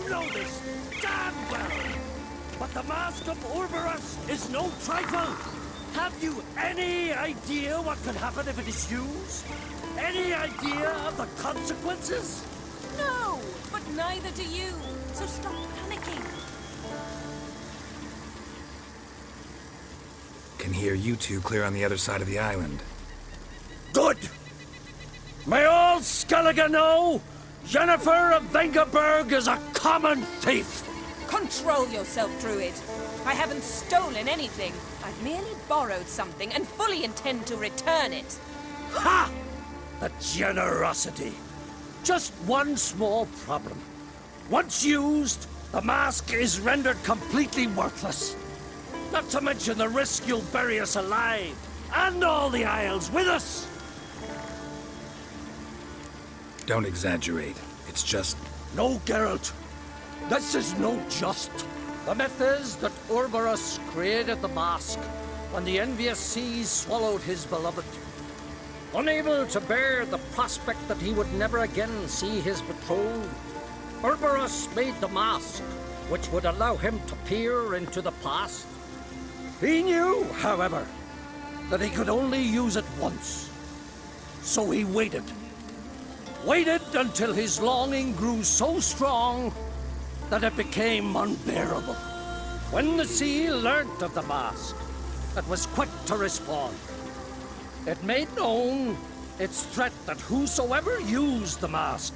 know this damn well. But the Mask of Urberus is no trifle. Have you any idea what could happen if it is used? Any idea of the consequences? No, but neither do you. So stop panicking. Can hear you two clear on the other side of the island. Good! May all Skellige know, Jennifer of Vengerberg is a common thief! Control yourself, Druid. I haven't stolen anything. I've merely borrowed something and fully intend to return it. Ha! The generosity. Just one small problem. Once used, the mask is rendered completely worthless. Not to mention the risk you'll bury us alive, and all the Isles with us! Don't exaggerate. It's just... No, Geralt. This is no just. The myth is that Urberus created the mask when the envious seas swallowed his beloved. Unable to bear the prospect that he would never again see his betrothed, Urberus made the mask, which would allow him to peer into the past. He knew, however, that he could only use it once. So he waited. Waited until his longing grew so strong that it became unbearable. When the sea learnt of the mask, it was quick to respond. It made known its threat that whosoever used the mask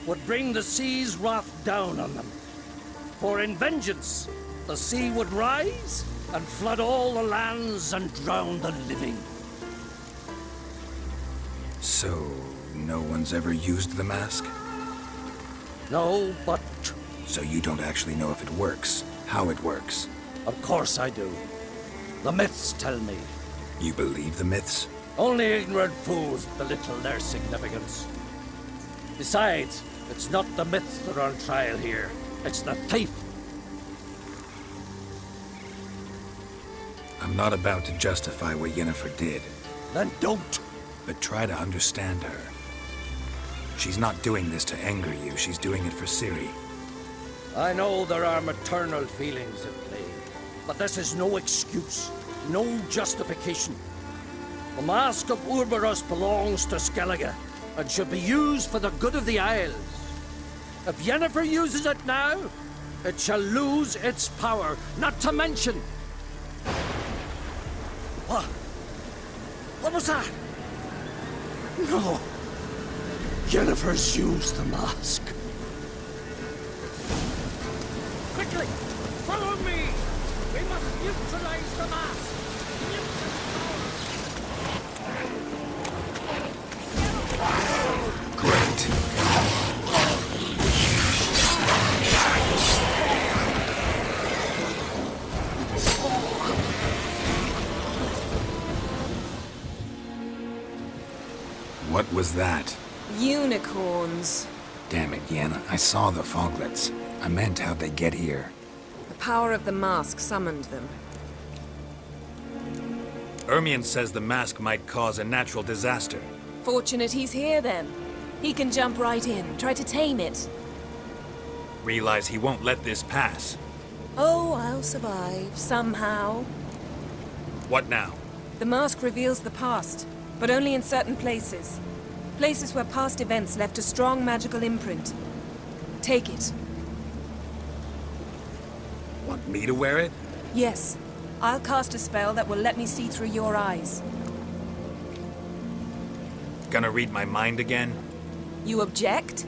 would bring the sea's wrath down on them. For in vengeance, the sea would rise and flood all the lands and drown the living. So, no one's ever used the mask? No, but... So you don't actually know if it works, how it works? Of course I do. The myths tell me. You believe the myths? Only ignorant fools belittle their significance. Besides, it's not the myths that are on trial here. It's the thief. I'm not about to justify what Yennefer did. Then don't. But try to understand her. She's not doing this to anger you, she's doing it for Ciri. I know there are maternal feelings at play, but this is no excuse, no justification. The Mask of Urberus belongs to Skellige, and should be used for the good of the Isles. If Yennefer uses it now, it shall lose its power, not to mention... What? What was that? No. Yennefer's used the mask. Quickly! Follow me! We must neutralize the mask! Great. What was that? Unicorns. Damn it, Yenna. I saw the foglets. I meant how'd they get here. The power of the mask summoned them. Ermion says the mask might cause a natural disaster. Fortunate he's here then. He can jump right in, try to tame it. Realize he won't let this pass. Oh, I'll survive, somehow. What now? The mask reveals the past, but only in certain places. Places where past events left a strong magical imprint. Take it. Want me to wear it? Yes. I'll cast a spell that will let me see through your eyes. Gonna read my mind again? You object?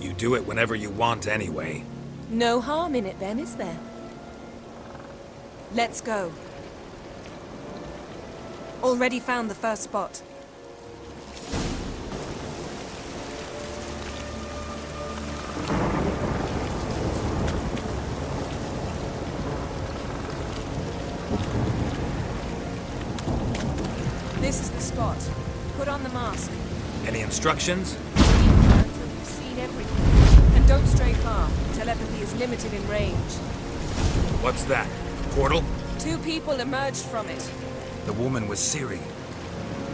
You do it whenever you want anyway. No harm in it then, is there? Let's go. Already found the first spot. This is the spot. Put on the mask. Any instructions? Until you've seen everything. And don't stray far. Telepathy is limited in range. What's that? Portal? 2 people emerged from it. The woman was Ciri.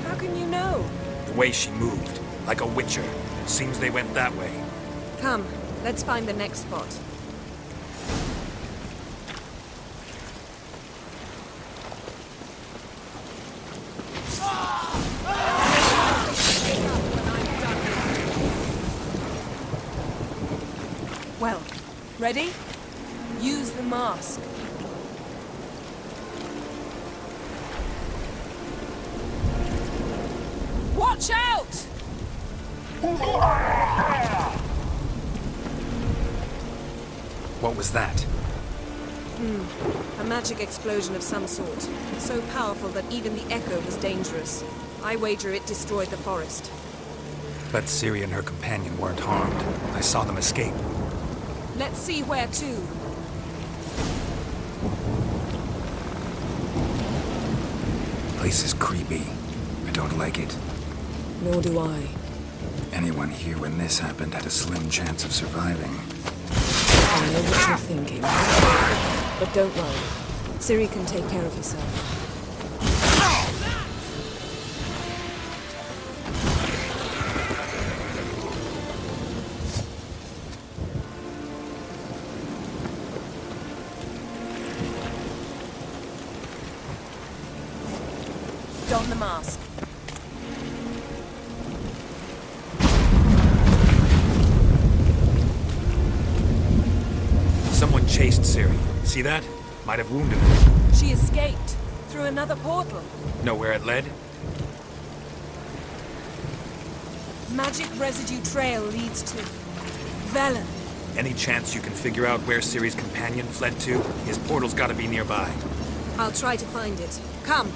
How can you know? The way she moved, like a witcher. Seems they went that way. Come, let's find the next spot. Well, ready? Use the mask. Watch out! What was that? A magic explosion of some sort. So powerful that even the echo was dangerous. I wager it destroyed the forest. But Ciri and her companion weren't harmed. I saw them escape. Let's see where to. Place is creepy. I don't like it. Nor do I. Anyone here when this happened had a slim chance of surviving. I know what you're thinking. But don't worry. Ciri can take care of herself. Don the mask. Someone chased Ciri. See that? Might have wounded her. She escaped through another portal. Know where it led? Magic residue trail leads to Velen. Any chance you can figure out where Ciri's companion fled to? His portal's gotta be nearby. I'll try to find it. Come.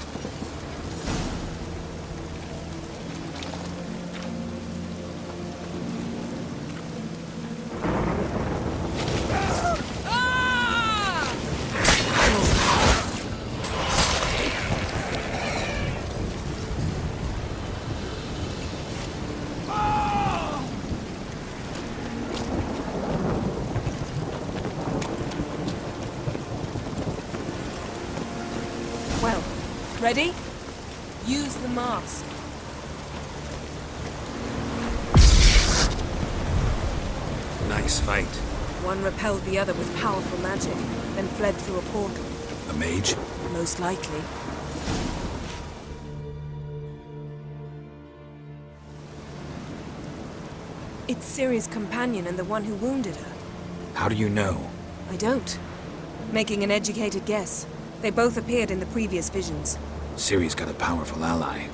Well, ready? Use the mask. Nice fight. One repelled the other with powerful magic, then fled through a portal. A mage? Most likely. It's Ciri's companion and the one who wounded her. How do you know? I don't. Making an educated guess. They both appeared in the previous visions. Ciri's got a powerful ally.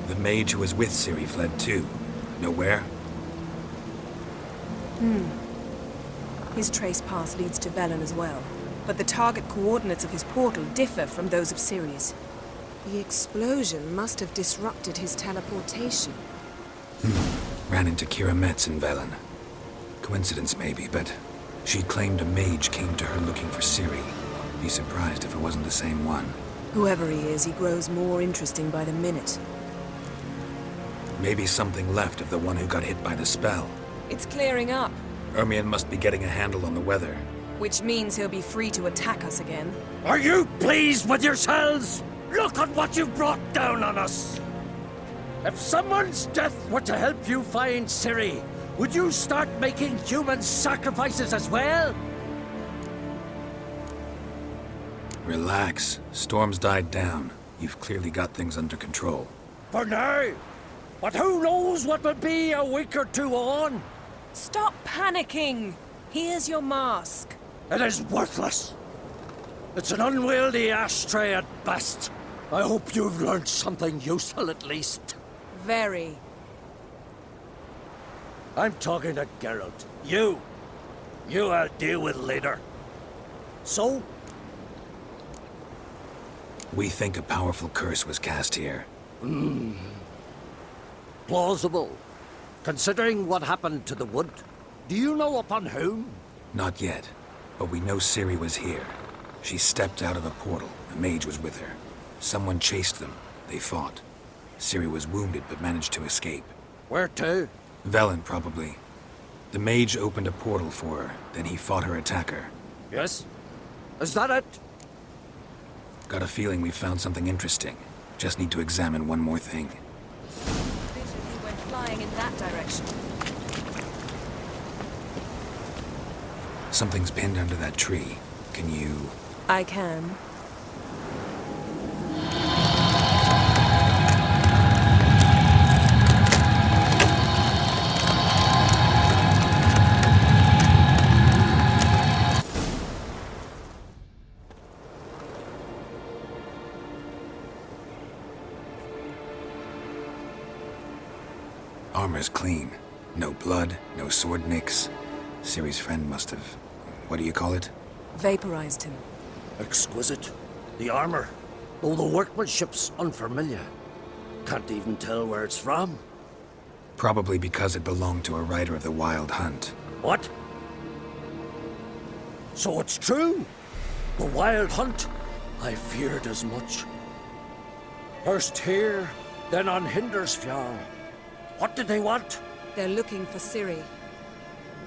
The mage who was with Ciri fled too. Know where? His trace path leads to Velen as well. But the target coordinates of his portal differ from those of Ciri's. The explosion must have disrupted his teleportation. Ran into Kira Metz in Velen. Coincidence maybe, but she claimed a mage came to her looking for Ciri. Be surprised if it wasn't the same one. Whoever he is, he grows more interesting by the minute. Maybe something left of the one who got hit by the spell. It's clearing up, Ermion must be getting a handle on the weather. which means he'll be free to attack us again. Are you pleased with yourselves? Look at what you've brought down on us! If someone's death were to help you find Ciri, would you start making human sacrifices as well? Relax. Storm's died down. You've clearly got things under control. For now. But who knows what will be a week or two on? Stop panicking! Here's your mask. It is worthless. It's an unwieldy ashtray at best. I hope you've learned something useful at least. Very. I'm talking to Geralt. You I'll deal with later. So? We think a powerful curse was cast here. Plausible. Considering what happened to the wood. Do you know upon whom? Not yet, but we know Ciri was here. She stepped out of a portal. A mage was with her. Someone chased them. They fought. Ciri was wounded but managed to escape. Where to? Velen, probably. The mage opened a portal for her, then he fought her attacker. Yes? Is that it? Got a feeling we found something interesting. Just need to examine one more thing. flying in that direction. Something's pinned under that tree. Can you... I can. Armor's clean. No blood, no sword nicks. Ciri's friend must have... what do you call it? Vaporized him. Exquisite. The armor, though the workmanship's unfamiliar. Can't even tell where it's from. Probably because it belonged to a rider of the Wild Hunt. What? So it's true? The Wild Hunt? I feared as much. First here, then on Hindersfjall. What did they want? They're looking for Ciri.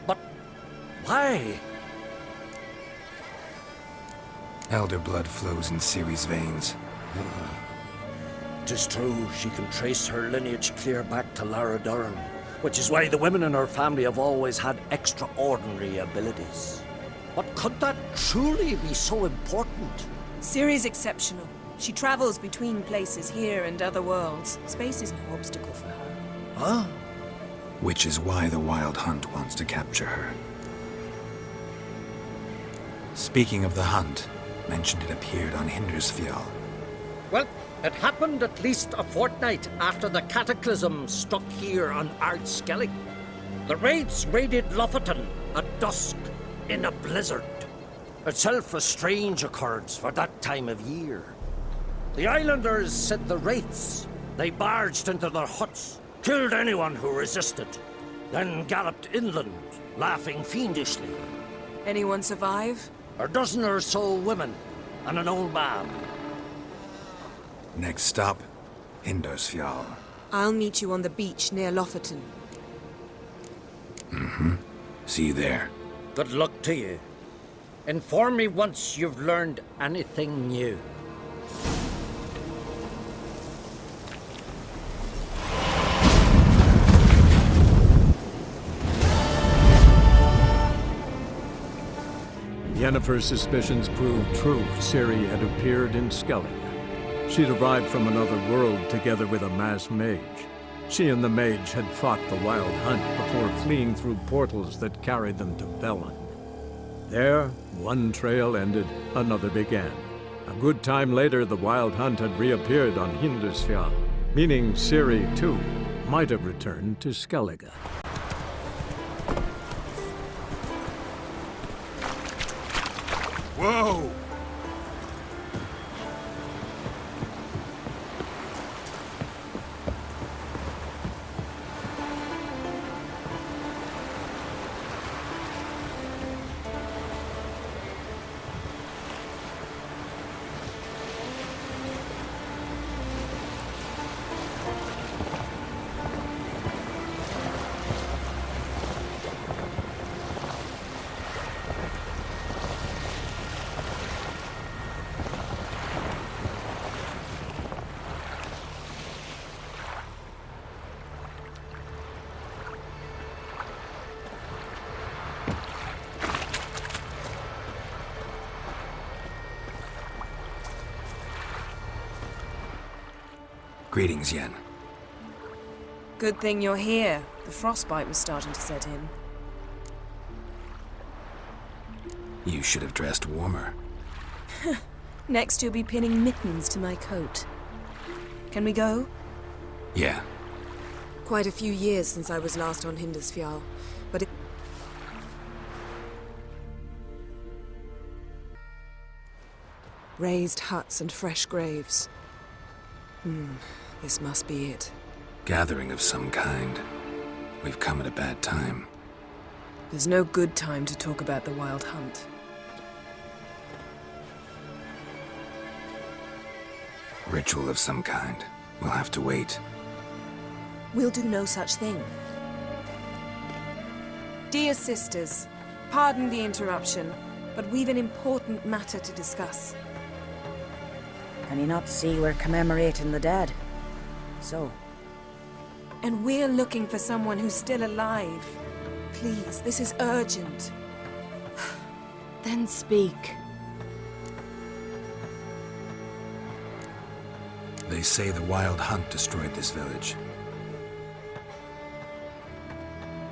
But why? Elder blood flows in Ciri's veins. 'Tis true, she can trace her lineage clear back to Lara Durham, which is why the women in her family have always had extraordinary abilities. But could that truly be so important? Ciri's exceptional. She travels between places here and other worlds. Space is no obstacle for her. Huh? Which is why the Wild Hunt wants to capture her. Speaking of the hunt, mentioned it appeared on Hindersfjall. Well, it happened at least a fortnight after the cataclysm struck here on Ardskellig. The raids raided Lofoten at dusk in a blizzard. Itself a strange occurrence for that time of year. The islanders said the wraiths. They barged into their huts, killed anyone who resisted, then galloped inland, laughing fiendishly. Anyone survive? A dozen or so women, and an old man. Next stop, Hindersfjall. I'll meet you on the beach near Lofoten. See you there. Good luck to you. Inform me once you've learned anything new. Yennefer's suspicions proved true. Ciri had appeared in Skellige. She'd arrived from another world together with a masked mage. She and the mage had fought the Wild Hunt before fleeing through portals that carried them to Velen. There, one trail ended, another began. A good time later, the Wild Hunt had reappeared on Hindersfjall, meaning Ciri, too, might have returned to Skellige. Whoa! Greetings, Yen. Good thing you're here. The frostbite was starting to set in. You should have dressed warmer. Next you'll be pinning mittens to my coat. Can we go? Yeah. Quite a few years since I was last on Hindersfjall, but it... Raised huts and fresh graves. This must be it. Gathering of some kind. We've come at a bad time. There's no good time to talk about the Wild Hunt. Ritual of some kind. We'll have to wait. We'll do no such thing. Dear sisters, pardon the interruption, but we've an important matter to discuss. Can you not see we're commemorating the dead? So, And we're looking for someone who's still alive. Please, this is urgent. Then speak. They say the Wild Hunt destroyed this village.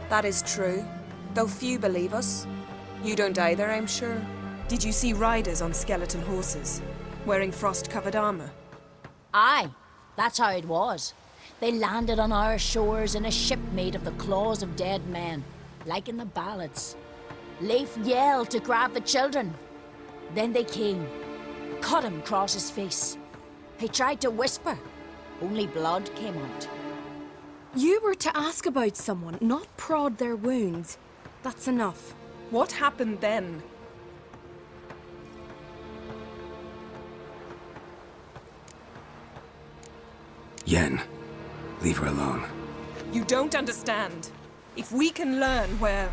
That is true, though few believe us. You don't either, I'm sure. Did you see riders on skeleton horses, wearing frost-covered armor? Aye, that's how it was. They landed on our shores in a ship made of the claws of dead men, like in the ballads. Leif yelled to grab the children. Then they came, cut him across his face. He tried to whisper, only blood came out. You were to ask about someone, not prod their wounds. That's enough. What happened then? Yen, leave her alone. You don't understand. If we can learn where...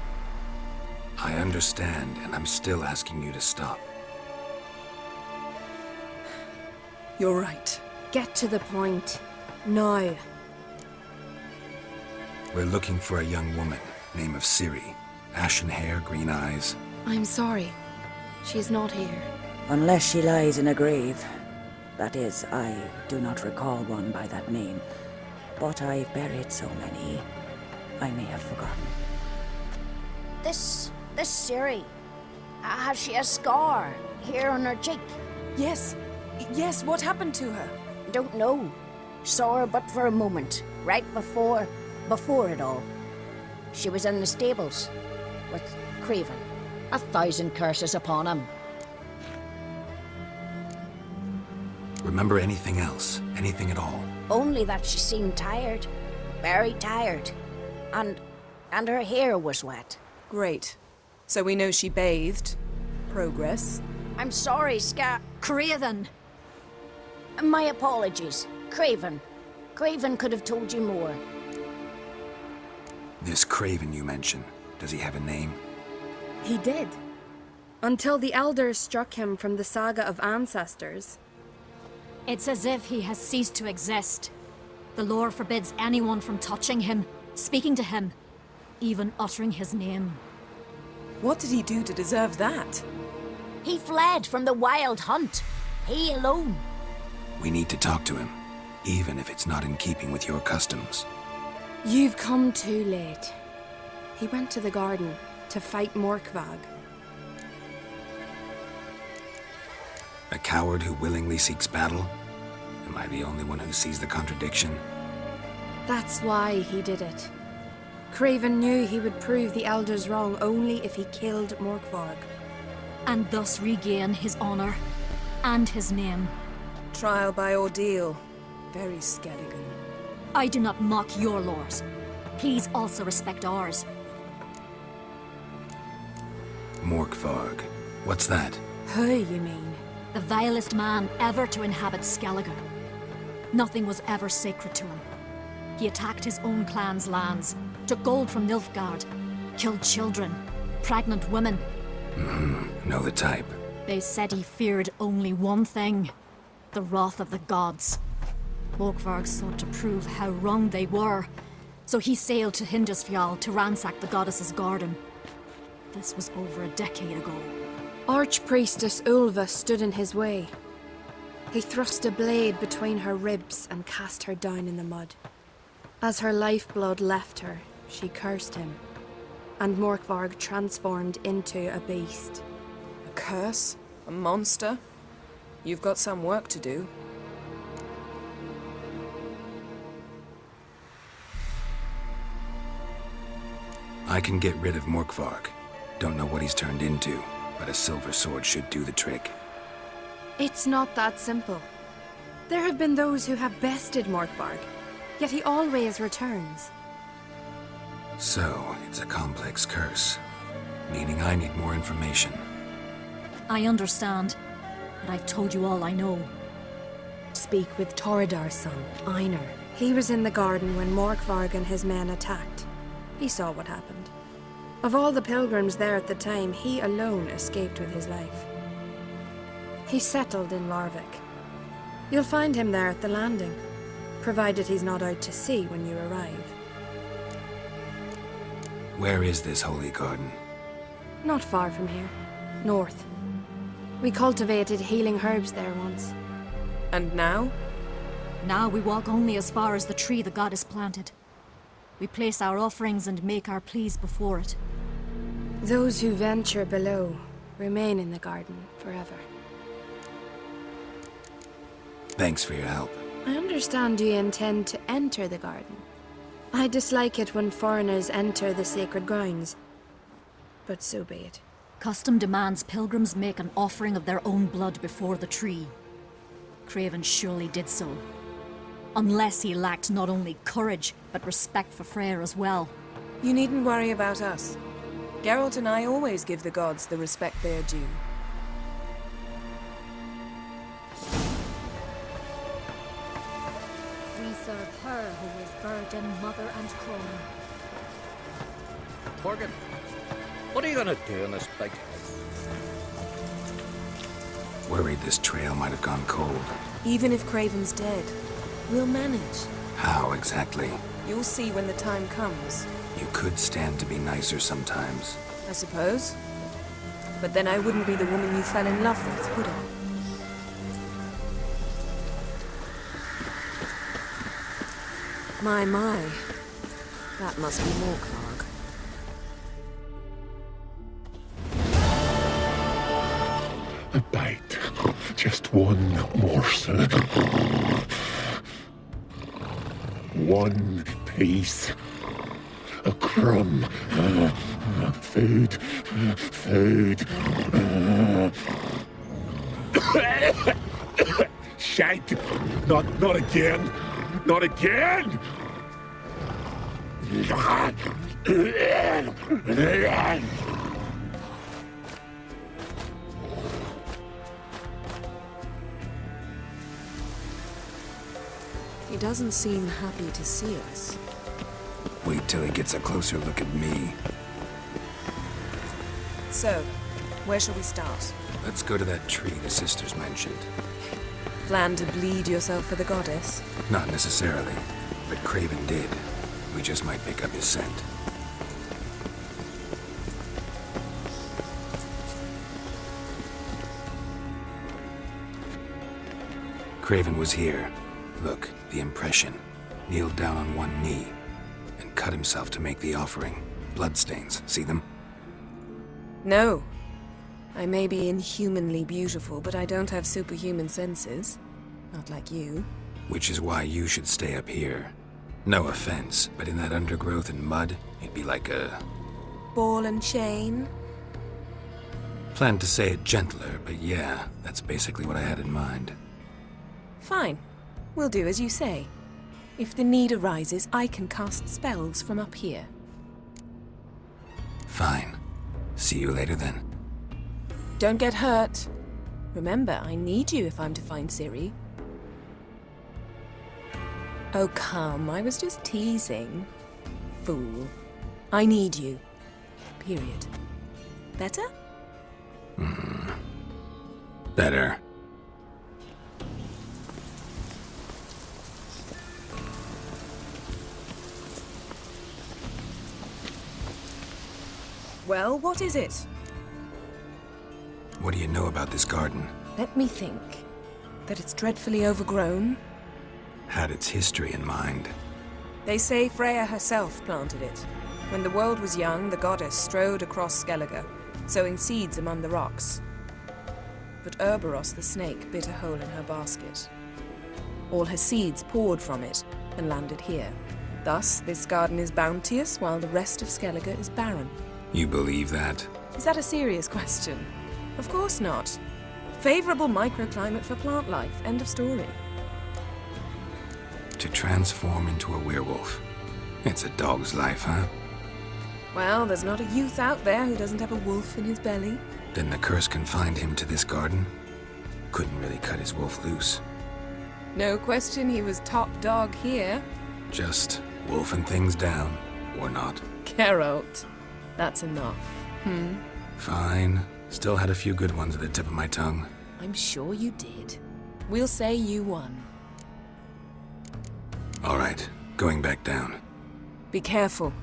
I understand, and I'm still asking you to stop. You're right. Get to the point. Now. We're looking for a young woman, name of Ciri. Ashen hair, green eyes. I'm sorry. She's not here. Unless she lies in a grave. That is, I do not recall one by that name. But I've buried so many, I may have forgotten. This Ciri, has she a scar here on her cheek? Yes. Yes, what happened to her? Don't know. Saw her but for a moment, right before it all. She was in the stables with Craven. 1,000 curses upon him. Remember anything else? Anything at all? Only that she seemed tired. Very tired. And her hair was wet. Great. So we know she bathed. Progress. I'm sorry, Craven! My apologies. Craven. Craven could have told you more. This Craven you mentioned, does he have a name? He did. Until the elders struck him from the saga of ancestors. It's as if he has ceased to exist. The lore forbids anyone from touching him, speaking to him, even uttering his name. What did he do to deserve that? He fled from the Wild Hunt. He alone. We need to talk to him, even if it's not in keeping with your customs. You've come too late. He went to the garden to fight Morkvag. A coward who willingly seeks battle? Am I the only one who sees the contradiction? That's why he did it. Craven knew he would prove the elders wrong only if he killed Morkvarg. And thus regain his honor and his name. Trial by ordeal. Very Skelligan. I do not mock your laws. Please also respect ours. Morkvarg. What's that? Who, you mean? The vilest man ever to inhabit Skellige. Nothing was ever sacred to him. He attacked his own clan's lands, took gold from Nilfgaard, killed children, pregnant women. Know the type. They said he feared only one thing, the wrath of the gods. Morkvarg sought to prove how wrong they were, so he sailed to Hindisfjall to ransack the goddess's garden. This was over a decade ago. Archpriestess Ulva stood in his way. He thrust a blade between her ribs and cast her down in the mud. As her lifeblood left her, she cursed him, and Morkvarg transformed into a beast. A curse? A monster? You've got some work to do. I can get rid of Morkvarg. Don't know what he's turned into, but a silver sword should do the trick. It's not that simple. There have been those who have bested Morkvarg, yet he always returns. So, it's a complex curse, meaning I need more information. I understand, but I've told you all I know. Speak with Torridar's son, Einar. He was in the garden when Morkvarg and his men attacked. He saw what happened. Of all the pilgrims there at the time, he alone escaped with his life. He settled in Larvik. You'll find him there at the landing, provided he's not out to sea when you arrive. Where is this holy garden? Not far from here. North. We cultivated healing herbs there once. And now? Now we walk only as far as the tree the goddess planted. We place our offerings and make our pleas before it. Those who venture below remain in the garden forever. Thanks for your help. I understand you intend to enter the garden. I dislike it when foreigners enter the sacred grounds. But so be it. Custom demands pilgrims make an offering of their own blood before the tree. Craven surely did so. Unless he lacked not only courage, but respect for Freyr as well. You needn't worry about us. Geralt and I always give the gods the respect they are due. We serve her who is virgin, mother, and crone. Morgan, what are you gonna do in this big house? Worried this trail might have gone cold. Even if Craven's dead, we'll manage. How exactly? You'll see when the time comes. You could stand to be nicer sometimes. I suppose. But then I wouldn't be the woman you fell in love with, would I? My. That must be Morkarg. A bite. Just one morsel. One piece. A crumb. Food. Food. Shite. Not again. Not again! He doesn't seem happy to see us. Wait till he gets a closer look at me. So, where shall we start? Let's go to that tree the sisters mentioned. Plan to bleed yourself for the goddess? Not necessarily, but Craven did. We just might pick up his scent. Craven was here. Look, the impression. Kneeled down on one knee and cut himself to make the offering. Bloodstains, see them? No. I may be inhumanly beautiful, but I don't have superhuman senses. Not like you. Which is why you should stay up here. No offense, but in that undergrowth and mud, it'd be like a... Ball and chain? Planned to say it gentler, but yeah, that's basically what I had in mind. Fine. We'll do as you say. If the need arises, I can cast spells from up here. Fine. See you later then. Don't get hurt. Remember, I need you if I'm to find Ciri. Oh, come. I was just teasing. Fool. I need you. Period. Better? Better. Well, what is it? What do you know about this garden? Let me think. That it's dreadfully overgrown? Had its history in mind. They say Freya herself planted it. When the world was young, the goddess strode across Skellige, sowing seeds among the rocks. But Urboros the snake bit a hole in her basket. All her seeds poured from it and landed here. Thus, this garden is bounteous, while the rest of Skellige is barren. You believe that? Is that a serious question? Of course not. Favorable microclimate for plant life. End of story. To transform into a werewolf. It's a dog's life, huh? Well, there's not a youth out there who doesn't have a wolf in his belly. Then the curse confined him to this garden? Couldn't really cut his wolf loose. No question he was top dog here. Just wolfing things down, or not. Geralt. That's enough. Fine. Still had a few good ones at the tip of my tongue. I'm sure you did. We'll say you won. All right, going back down. Be careful.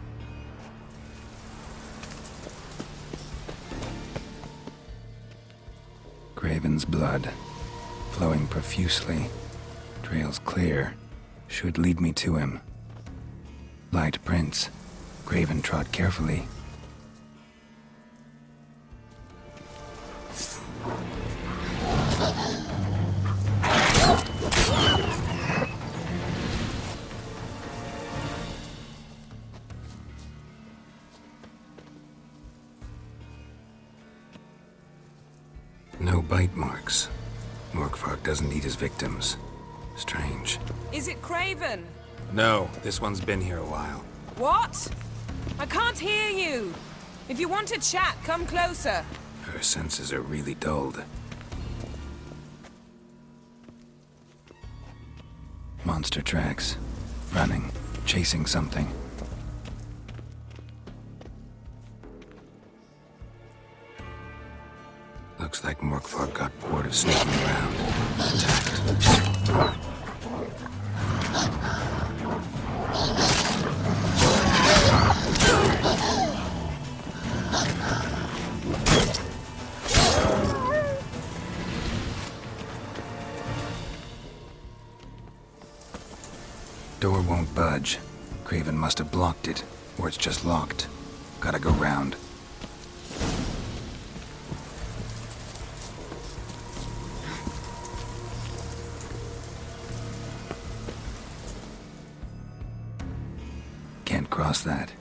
Craven's blood, flowing profusely. Trails clear. Should lead me to him. Light prints. Craven trod carefully. No bite marks. Morkvark doesn't eat his victims. Strange. Is it Craven? No, this one's been here a while. What? I can't hear you. If you want to chat, come closer. Her senses are really dulled. Monster tracks. Running. Chasing something. Looks like Morkvark got bored of sneaking around. Attacked. Door won't budge. Craven must have blocked it, or it's just locked. Gotta go round. Can't cross that.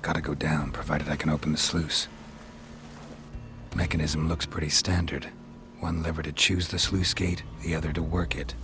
Gotta go down, provided I can open the sluice. Mechanism looks pretty standard. One lever to choose the sluice gate, the other to work it.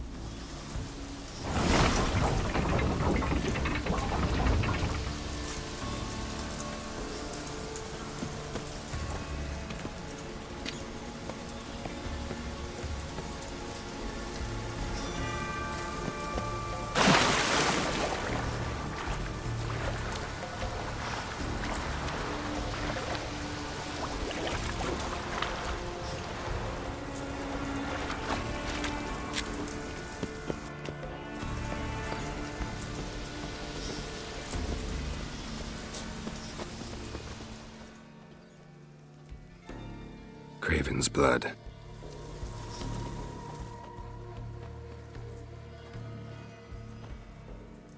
Craven's blood.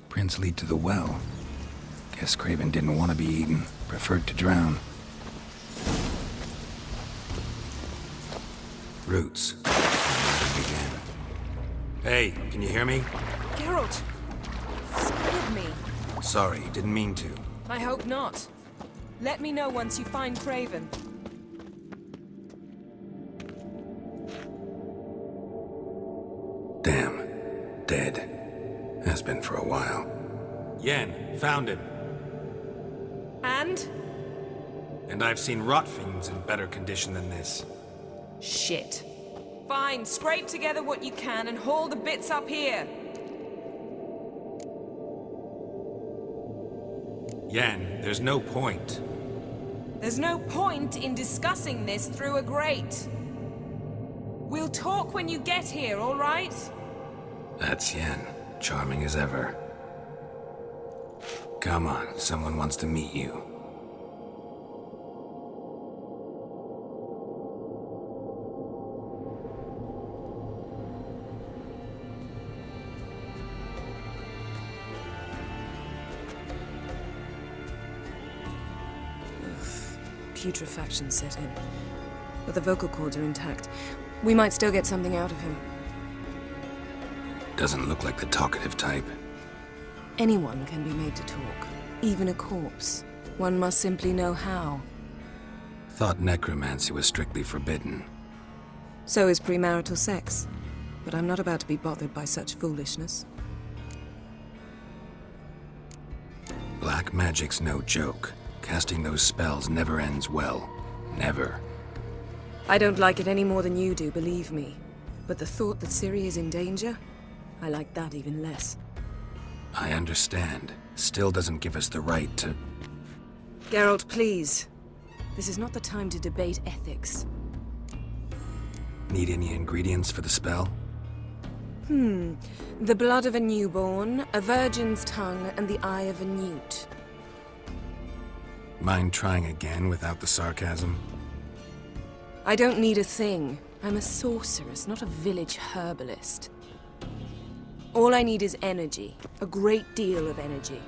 Prints lead to the well. Guess Craven didn't want to be eaten, preferred to drown. Roots. Again. Hey, can you hear me? Geralt! Scared me. Sorry, didn't mean to. I hope not. Let me know once you find Craven. Damn. Dead. Has been for a while. Yen, found him. And? And I've seen rot fiends in better condition than this. Shit. Fine, scrape together what you can and haul the bits up here. Yen, there's no point. There's no point in discussing this through a grate. We'll talk when you get here, all right? That's Yen. Charming as ever. Come on, someone wants to meet you. Putrefaction set in. But the vocal cords are intact. We might still get something out of him. Doesn't look like the talkative type. Anyone can be made to talk. Even a corpse. One must simply know how. Thought necromancy was strictly forbidden. So is premarital sex. But I'm not about to be bothered by such foolishness. Black magic's no joke. Casting those spells never ends well. Never. I don't like it any more than you do, believe me. But the thought that Ciri is in danger? I like that even less. I understand. Still doesn't give us the right to... Geralt, please. This is not the time to debate ethics. Need any ingredients for the spell? The blood of a newborn, a virgin's tongue, and the eye of a newt. Mind trying again without the sarcasm? I don't need a thing. I'm a sorceress, not a village herbalist. All I need is energy. A great deal of energy.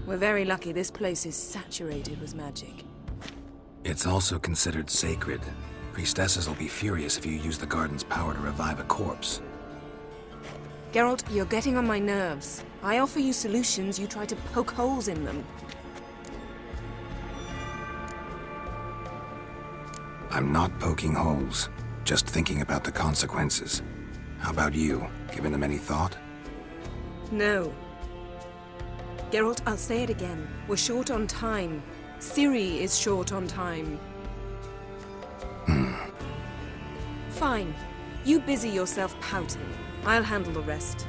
We're very lucky this place is saturated with magic. It's also considered sacred. Priestesses will be furious if you use the garden's power to revive a corpse. Geralt, you're getting on my nerves. I offer you solutions, you try to poke holes in them. I'm not poking holes, just thinking about the consequences. How about you? Given them any thought? No. Geralt, I'll say it again. We're short on time. Ciri is short on time. Fine. You busy yourself pouting. I'll handle the rest.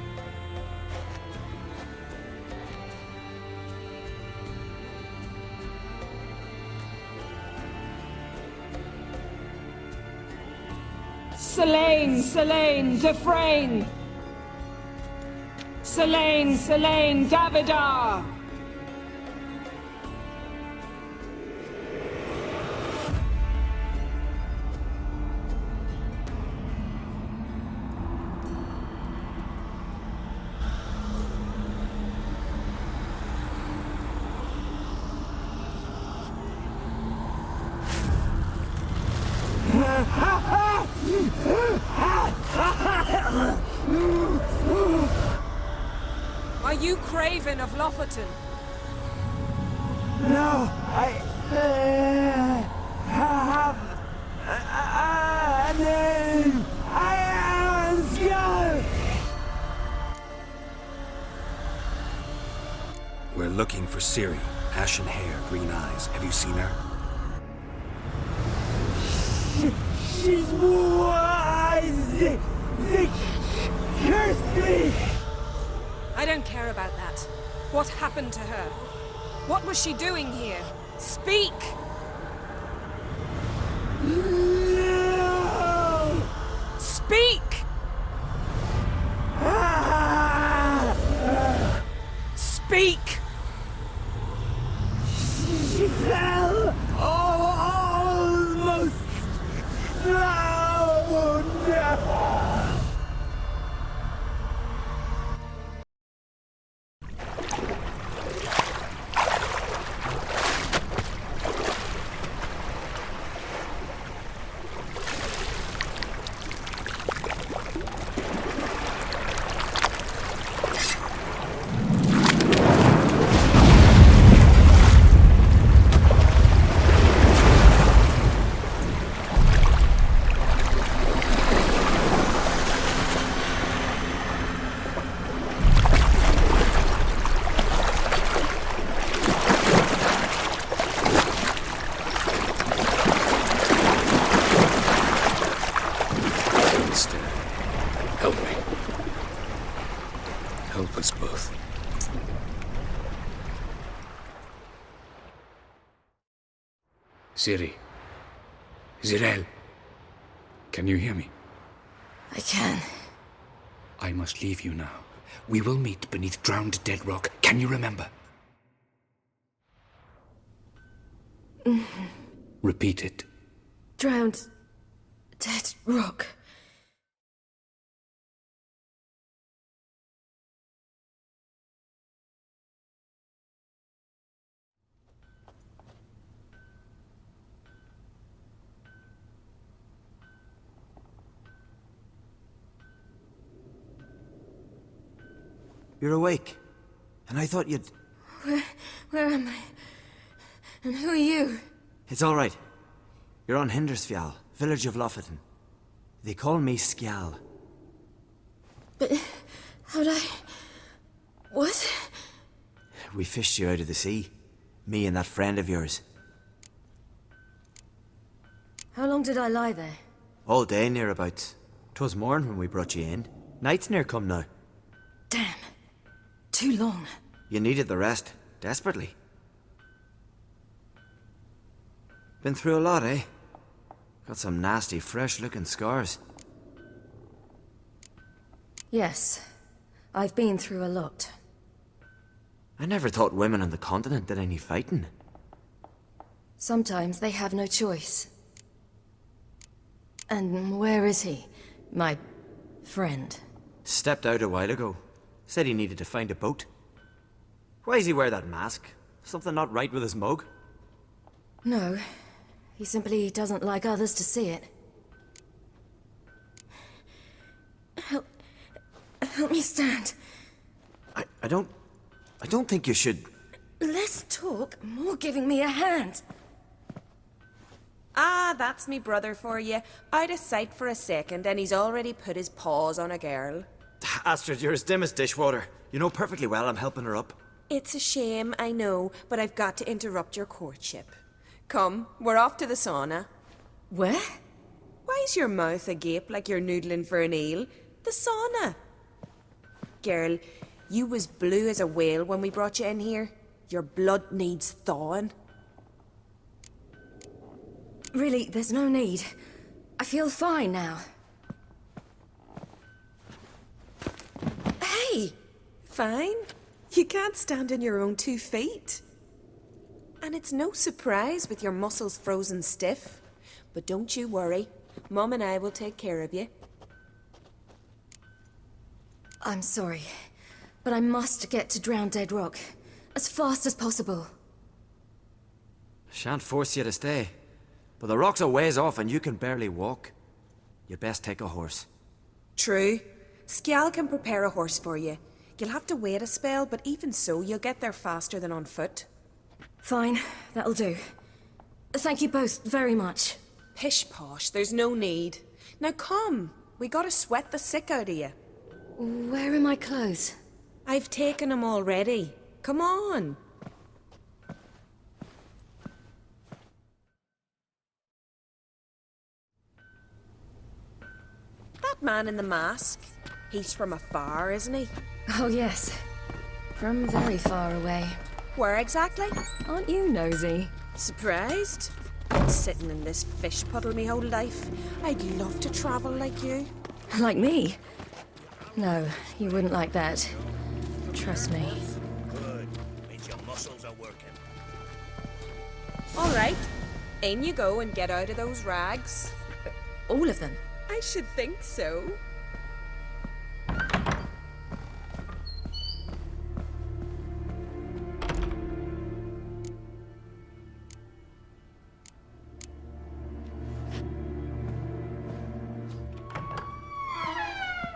Selene, Selene, Defrain! Selene, Selene, Davidar! Are you Craven of Lofoten? No, I have a name. I am Skull. We're looking for Ciri. Ashen hair, green eyes. Have you seen her? She's wise. They cursed me. I don't care about that. What happened to her? What was she doing here? Speak! No. Speak! Speak! She fell almost drowned. Help me. Help us both. Ciri. Zirael. Can you hear me? I can. I must leave you now. We will meet beneath drowned dead rock. Can you remember? Repeat it. Drowned. Dead rock. You're awake. And I thought you'd... Where am I? And who are you? It's all right. You're on Hindersfjall, village of Lofoten. They call me Skjal. But how'd I... What? We fished you out of the sea. Me and that friend of yours. How long did I lie there? All day nearabouts. 'Twas morn when we brought you in. Night's near come now. Damn. Too long. You needed the rest, desperately. Been through a lot, eh? Got some nasty, fresh-looking scars. Yes. I've been through a lot. I never thought women on the continent did any fighting. Sometimes they have no choice. And where is he? My friend? Stepped out a while ago. Said he needed to find a boat. Why does he wear that mask? Something not right with his mug? No. He simply doesn't like others to see it. Help me stand. I don't think you should... Less talk, more giving me a hand. Ah, that's me brother for you. Out of sight for a second, and he's already put his paws on a girl. Astrid, you're as dim as dishwater. You know perfectly well I'm helping her up. It's a shame, I know, but I've got to interrupt your courtship. Come, we're off to the sauna. Where? Why's your mouth agape like you're noodling for an eel? The sauna. Girl, you was blue as a whale when we brought you in here. Your blood needs thawing. Really, there's no need. I feel fine now. Hey! Fine? You can't stand on your own 2 feet. And it's no surprise with your muscles frozen stiff. But don't you worry. Mum and I will take care of you. I'm sorry, but I must get to Drowned Dead Rock. As fast as possible. Shan't force you to stay. But the rock's a ways off and you can barely walk. You'd best take a horse. True. Skjal can prepare a horse for you. You'll have to wait a spell, but even so, you'll get there faster than on foot. Fine, that'll do. Thank you both very much. Pish-posh, there's no need. Now come, we gotta sweat the sick out of you. Where are my clothes? I've taken them already. Come on. That man in the mask, he's from afar, isn't he? Oh yes, from very far away. Where exactly? Aren't you nosy? Surprised? Been sitting in this fish puddle me whole life. I'd love to travel like you. Like me? No, you wouldn't like that. Trust me. Good. Means your muscles are working. All right. In you go and get out of those rags. All of them? I should think so.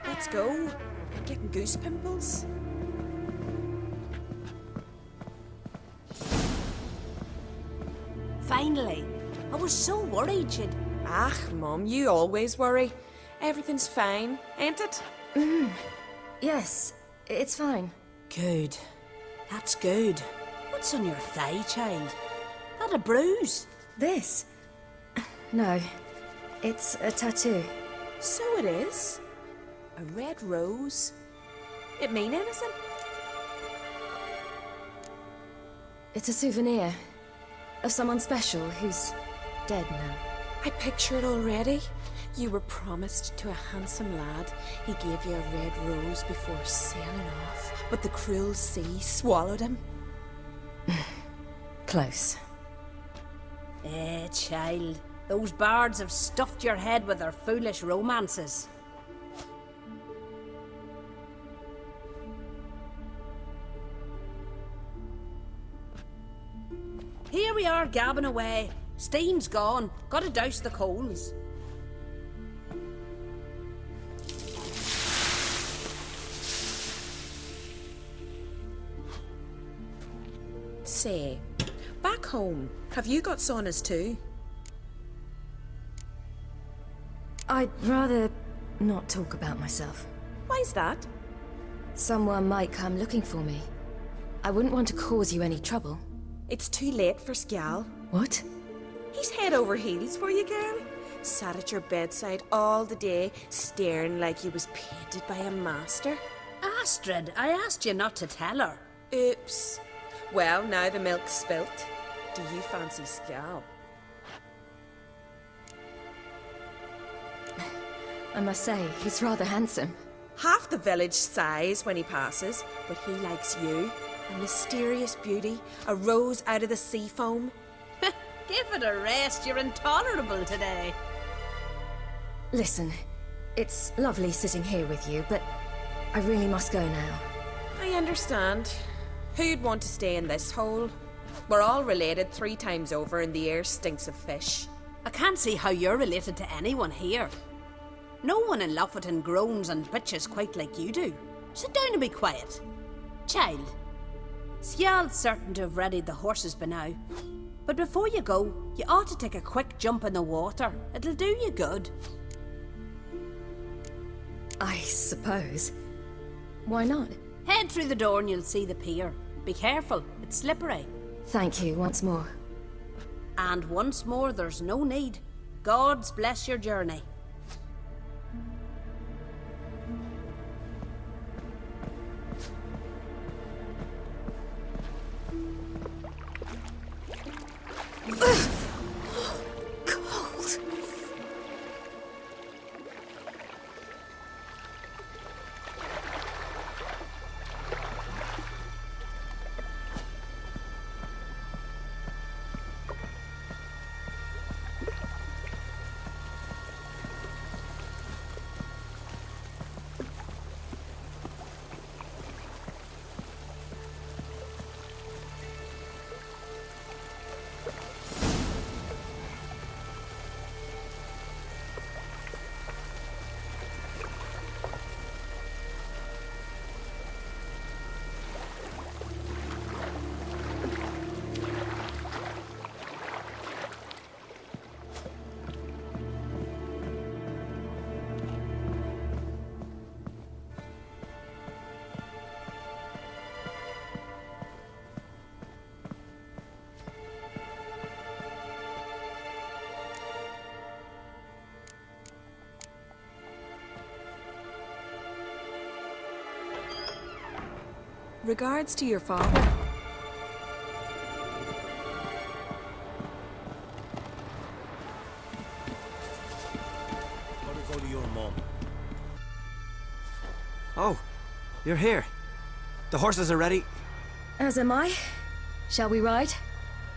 Let's go. I'm getting goose pimples. Finally. I was so worried you'd... Ah, Mum, you always worry. Everything's fine, ain't it? Yes, it's fine. Good. That's good. What's on your thigh, child? That a bruise? This? No, it's a tattoo. So it is. A red rose. It mean anything? It's a souvenir of someone special who's dead now. I picture it already. You were promised to a handsome lad. He gave you a red rose before sailing off, but the cruel sea swallowed him. Close. Child. Those bards have stuffed your head with their foolish romances. Here we are gabbing away. Steam's gone. Gotta douse the coals. Say, back home, have you got saunas too? I'd rather not talk about myself. Why's that? Someone might come looking for me. I wouldn't want to cause you any trouble. It's too late for Skjal. What? He's head over heels for you, girl. Sat at your bedside all the day, staring like he was painted by a master. Astrid, I asked you not to tell her. Oops. Well, now the milk's spilt. Do you fancy Skjal? I must say, he's rather handsome. Half the village sighs when he passes, but he likes you. A mysterious beauty, a rose out of the sea foam. Give it a rest, you're intolerable today. Listen, it's lovely sitting here with you, but I really must go now. I understand. Who'd want to stay in this hole? We're all related 3 times over and the air stinks of fish. I can't see how you're related to anyone here. No one in Lofferton groans and bitches quite like you do. Sit down and be quiet. Child, Sjal's certain to have readied the horses by now. But before you go, you ought to take a quick jump in the water. It'll do you good. I suppose. Why not? Head through the door and you'll see the pier. Be careful, it's slippery. Thank you once more. And once more, there's no need. Gods bless your journey. Cold. Regards to your father. Go to your mom. Oh, you're here. The horses are ready. As am I. Shall we ride?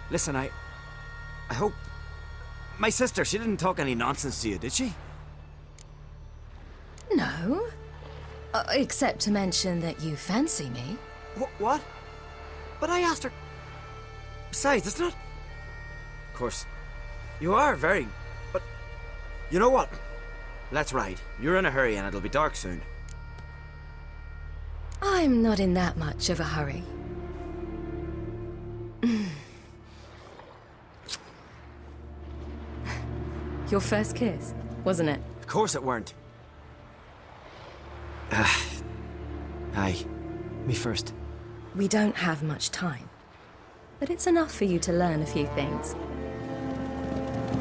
Listen, I hope... My sister, she didn't talk any nonsense to you, did she? No. Except to mention that you fancy me. What? But I asked her... Besides, it's not... Of course, you are very... But... You know what? Let's ride. You're in a hurry and it'll be dark soon. I'm not in that much of a hurry. Your first kiss, wasn't it? Of course it weren't. Aye. Me first. We don't have much time. But it's enough for you to learn a few things.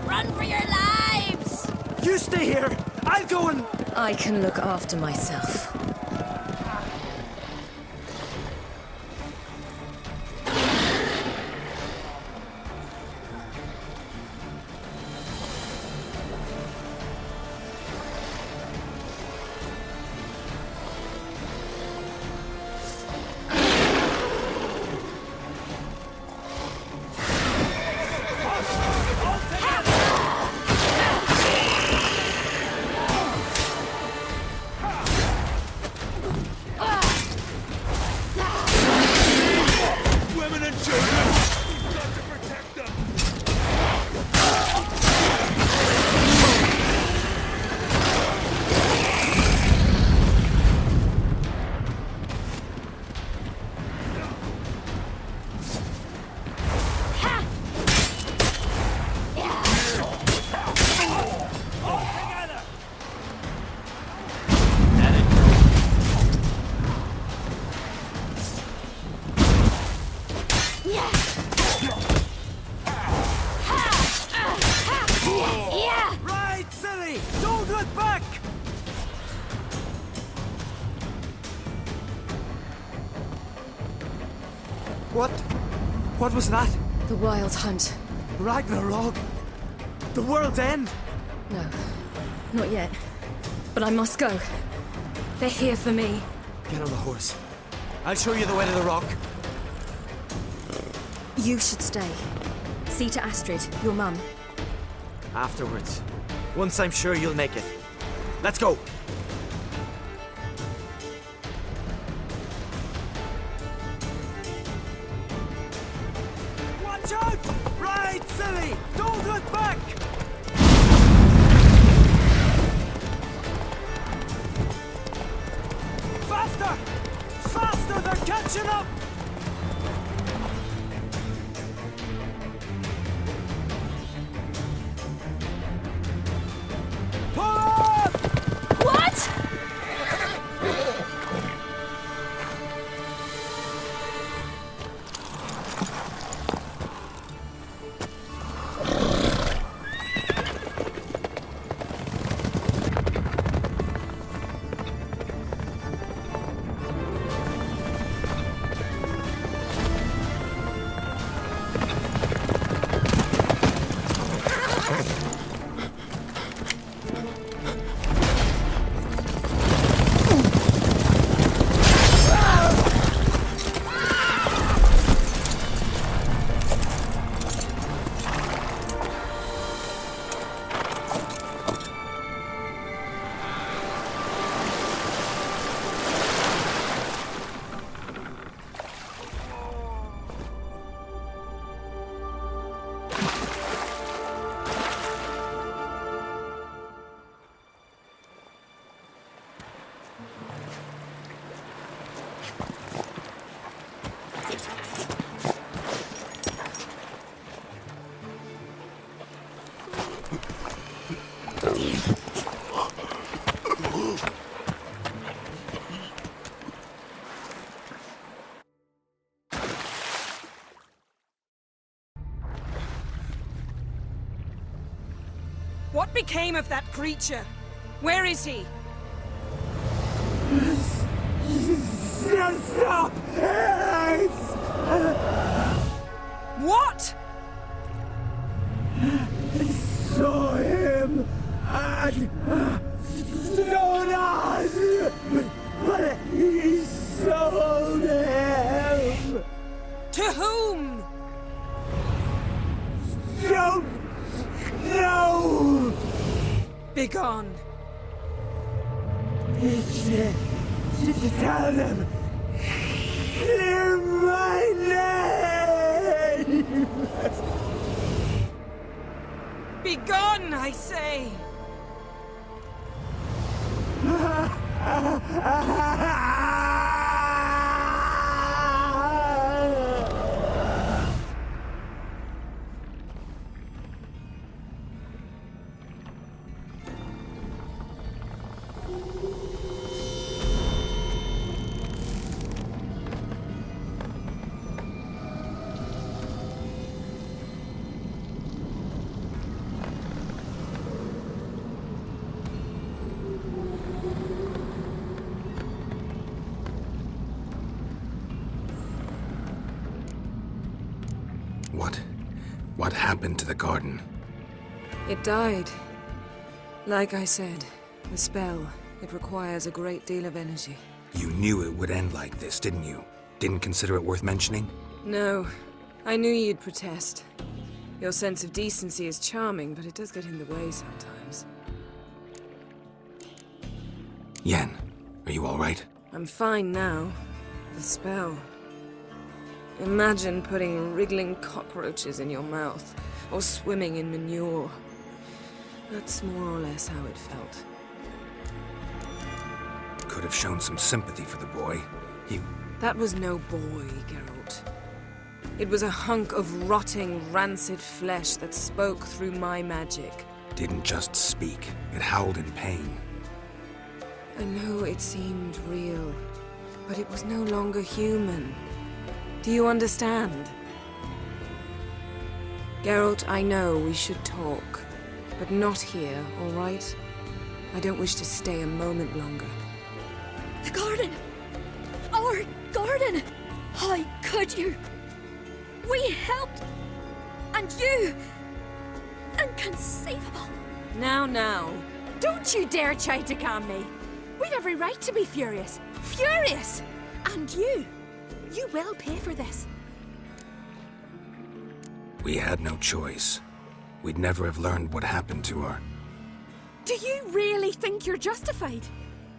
Run for your lives! You stay here! I'll go and... I can look after myself. What was that? The Wild Hunt. Ragnarok? The world's end? No, not yet. But I must go. They're here for me. Get on the horse. I'll show you the way to the rock. You should stay. See to Astrid, your mum. Afterwards. Once I'm sure you'll make it. Let's go. Watch out! Right, silly! Don't look back! Faster! Faster! They're catching up! Pull up! What? What became of that creature? Where is he? Stop! What? I saw him at Stonas, but he sold him. To whom? Don't know. Begone. Tell them. Clear my name. Begone, I say. What happened to the garden? It died. Like I said, the spell, it requires a great deal of energy. You knew it would end like this, didn't you? Didn't consider it worth mentioning? No. I knew you'd protest. Your sense of decency is charming, but it does get in the way sometimes. Yen, are you all right? I'm fine now. The spell. Imagine putting wriggling cockroaches in your mouth, or swimming in manure. That's more or less how it felt. Could have shown some sympathy for the boy. That was no boy, Geralt. It was a hunk of rotting, rancid flesh that spoke through my magic. Didn't just speak. It howled in pain. I know it seemed real, but it was no longer human. Do you understand? Geralt, I know we should talk, but not here, all right? I don't wish to stay a moment longer. The garden! Our garden! How could you? We helped! And you! Inconceivable! Now. Don't you dare try to calm me! We've every right to be furious! Furious! And you will pay for this. We had no choice. We'd never have learned what happened to her. Do you really think you're justified?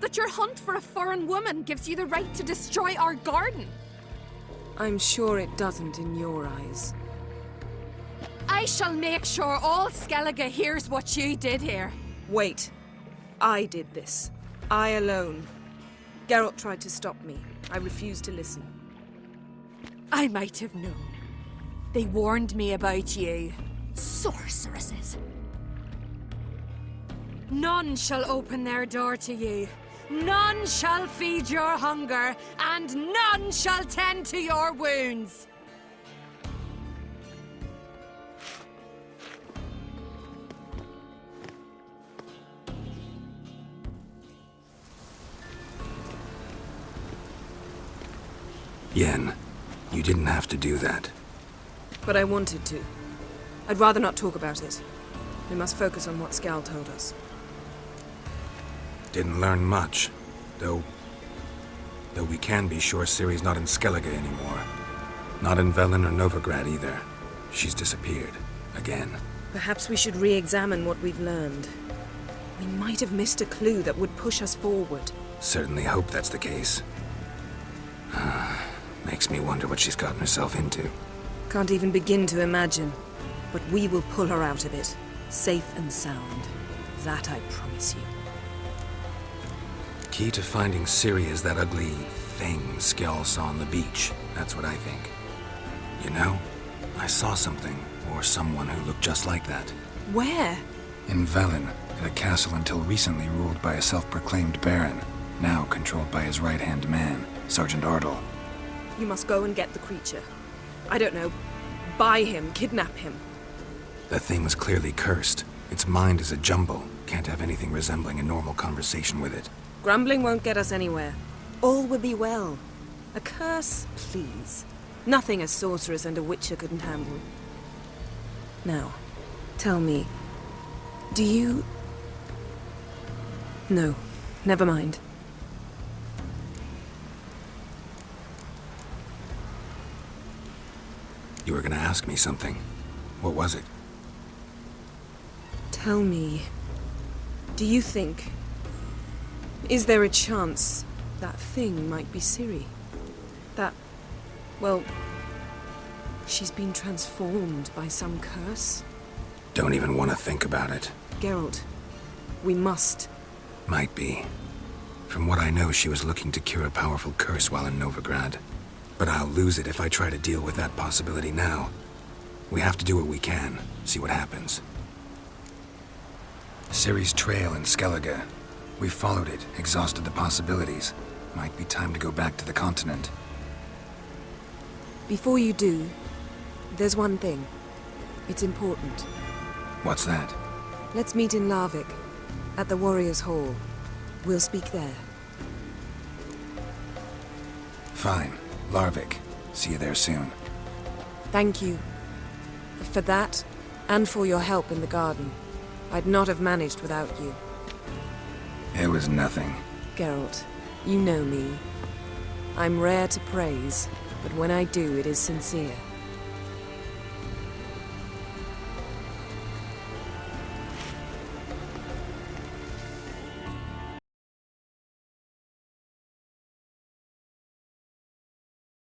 That your hunt for a foreign woman gives you the right to destroy our garden? I'm sure it doesn't in your eyes. I shall make sure all Skellige hears what you did here. Wait. I did this. I alone. Geralt tried to stop me. I refused to listen. I might have known. They warned me about you. Sorceresses. None shall open their door to you. None shall feed your hunger, and none shall tend to your wounds. Yen, you didn't have to do that. But I wanted to. I'd rather not talk about it. We must focus on what Skal told us. Didn't learn much, though we can be sure Ciri's not in Skellige anymore. Not in Velen or Novigrad either. She's disappeared. Again. Perhaps we should re-examine what we've learned. We might have missed a clue that would push us forward. Certainly hope that's the case. Makes me wonder what she's gotten herself into. Can't even begin to imagine. But we will pull her out of it. Safe and sound. That I promise you. Key to finding Ciri is that ugly thing Skell saw on the beach. That's what I think. You know, I saw something, or someone who looked just like that. Where? In Velen, in a castle until recently ruled by a self-proclaimed baron, now controlled by his right-hand man, Sergeant Ardle. You must go and get the creature. I don't know. Buy him, kidnap him. The thing's clearly cursed. Its mind is a jumble. Can't have anything resembling a normal conversation with it. Grumbling won't get us anywhere. All will be well. A curse, please. Nothing a sorceress and a witcher couldn't handle. Now, tell me, do you... No, never mind. You were gonna ask me something. What was it? Tell me, do you think... Is there a chance that thing might be Ciri? That... well... she's been transformed by some curse? Don't even want to think about it. Geralt, we must. Might be. From what I know, she was looking to cure a powerful curse while in Novigrad. But I'll lose it if I try to deal with that possibility now. We have to do what we can, see what happens. Ciri's trail in Skellige. We followed it, exhausted the possibilities. Might be time to go back to the continent. Before you do, there's one thing. It's important. What's that? Let's meet in Larvik, at the Warriors' Hall. We'll speak there. Fine. Larvik. See you there soon. Thank you. For that, and for your help in the garden. I'd not have managed without you. It was nothing. Geralt, you know me. I'm rare to praise, but when I do, it is sincere.